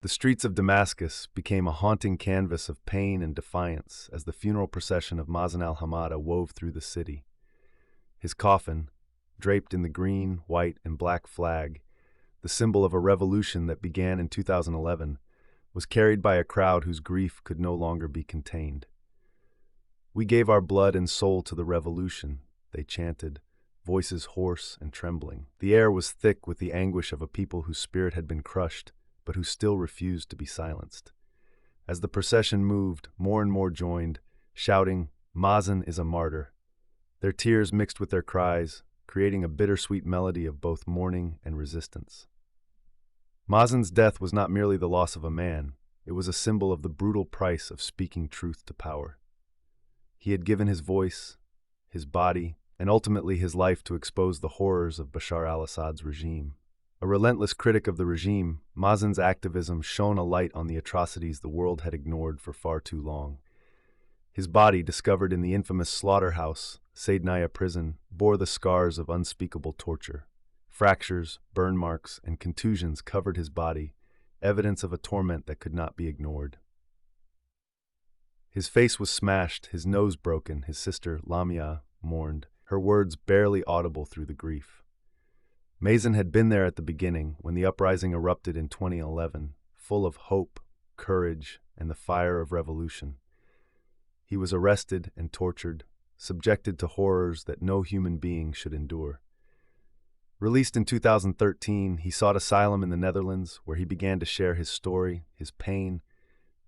The streets of Damascus became a haunting canvas of pain and defiance as the funeral procession of Mazen Al-Hamada wove through the city. His coffin, draped in the green, white, and black flag, the symbol of a revolution that began in 2011, was carried by a crowd whose grief could no longer be contained. "We gave our blood and soul to the revolution," they chanted, voices hoarse and trembling. The air was thick with the anguish of a people whose spirit had been crushed, but who still refused to be silenced. As the procession moved, more and more joined, shouting, "Mazen is a martyr." Their tears mixed with their cries, creating a bittersweet melody of both mourning and resistance. Mazen's death was not merely the loss of a man, it was a symbol of the brutal price of speaking truth to power. He had given his voice, his body, and ultimately his life to expose the horrors of Bashar al-Assad's regime. A relentless critic of the regime, Mazen's activism shone a light on the atrocities the world had ignored for far too long. His body, discovered in the infamous slaughterhouse, Saydnaya prison, bore the scars of unspeakable torture. Fractures, burn marks, and contusions covered his body, evidence of a torment that could not be ignored. His face was smashed, his nose broken, his sister, Lamia, mourned, her words barely audible through the grief. Mazen had been there at the beginning, when the uprising erupted in 2011, full of hope, courage, and the fire of revolution. He was arrested and tortured, subjected to horrors that no human being should endure. Released in 2013, he sought asylum in the Netherlands, where he began to share his story, his pain,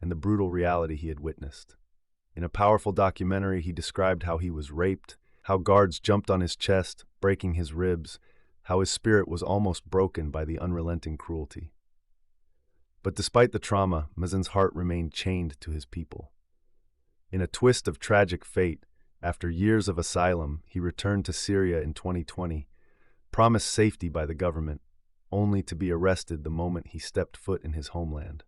and the brutal reality he had witnessed. In a powerful documentary, he described how he was raped, how guards jumped on his chest, breaking his ribs, how his spirit was almost broken by the unrelenting cruelty. But despite the trauma, Mazen's heart remained chained to his people. In a twist of tragic fate, after years of asylum, he returned to Syria in 2020, promised safety by the government, only to be arrested the moment he stepped foot in his homeland.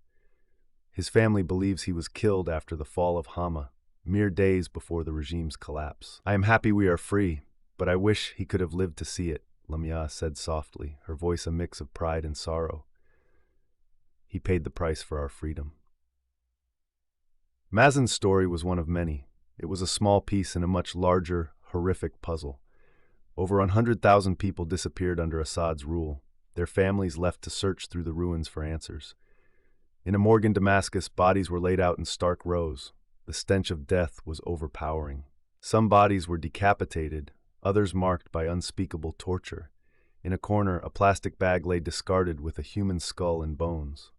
His family believes he was killed after the fall of Hama, mere days before the regime's collapse. "I am happy we are free, but I wish he could have lived to see it," Lamia said softly, her voice a mix of pride and sorrow. "He paid the price for our freedom." Mazen's story was one of many. It was a small piece in a much larger, horrific puzzle. Over 100,000 people disappeared under Assad's rule, their families left to search through the ruins for answers. In a morgue in Damascus, bodies were laid out in stark rows. The stench of death was overpowering. Some bodies were decapitated, others marked by unspeakable torture. In a corner, a plastic bag lay discarded with a human skull and bones.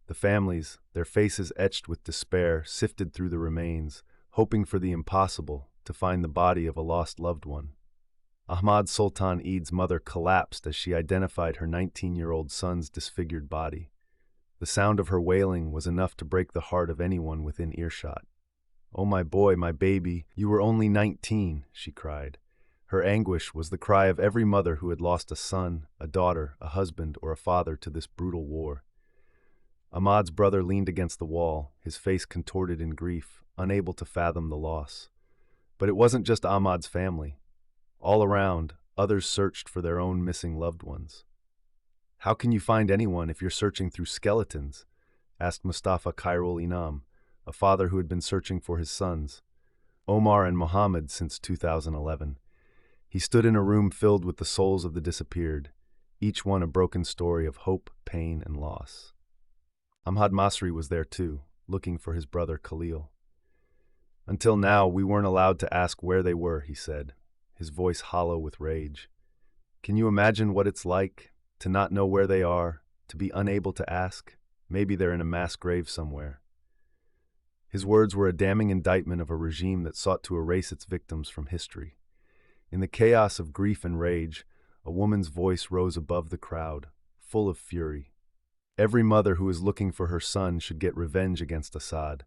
The families, their faces etched with despair, sifted through the remains, hoping for the impossible, to find the body of a lost loved one. Ahmad Sultan Eid's mother collapsed as she identified her 19-year-old son's disfigured body. The sound of her wailing was enough to break the heart of anyone within earshot. "Oh, my boy, my baby, you were only 19, she cried. Her anguish was the cry of every mother who had lost a son, a daughter, a husband, or a father to this brutal war. Ahmad's brother leaned against the wall, his face contorted in grief, unable to fathom the loss. But it wasn't just Ahmad's family. All around, others searched for their own missing loved ones. "How can you find anyone if you're searching through skeletons?" asked Mustafa Khairul Inam, a father who had been searching for his sons, Omar and Mohammed, since 2011. He stood in a room filled with the souls of the disappeared, each one a broken story of hope, pain, and loss. Ahmad Masri was there too, looking for his brother Khalil. "Until now, we weren't allowed to ask where they were," he said, his voice hollow with rage. "Can you imagine what it's like to not know where they are, to be unable to ask? Maybe they're in a mass grave somewhere." His words were a damning indictment of a regime that sought to erase its victims from history. In the chaos of grief and rage, a woman's voice rose above the crowd, full of fury. Every mother who is looking for her son should get revenge against Assad.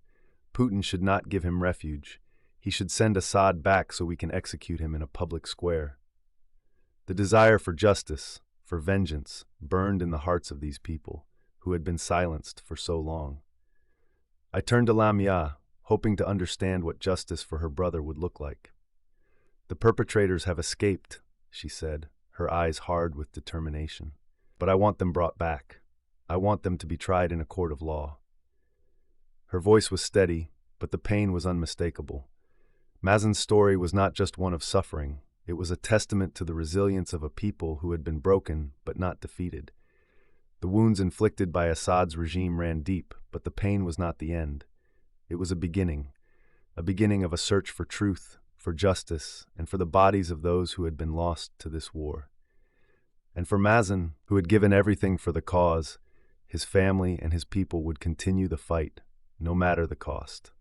Putin should not give him refuge. He should send Assad back so we can execute him in a public square. The desire for justice, for vengeance, burned in the hearts of these people, who had been silenced for so long. I turned to Lamia, hoping to understand what justice for her brother would look like. "The perpetrators have escaped," she said, her eyes hard with determination. "But I want them brought back. I want them to be tried in a court of law." Her voice was steady, but the pain was unmistakable. Mazen's story was not just one of suffering. It was a testament to the resilience of a people who had been broken but not defeated. The wounds inflicted by Assad's regime ran deep, but the pain was not the end. It was a beginning of a search for truth, for justice, and for the bodies of those who had been lost to this war. And for Mazen, who had given everything for the cause, his family and his people would continue the fight, no matter the cost.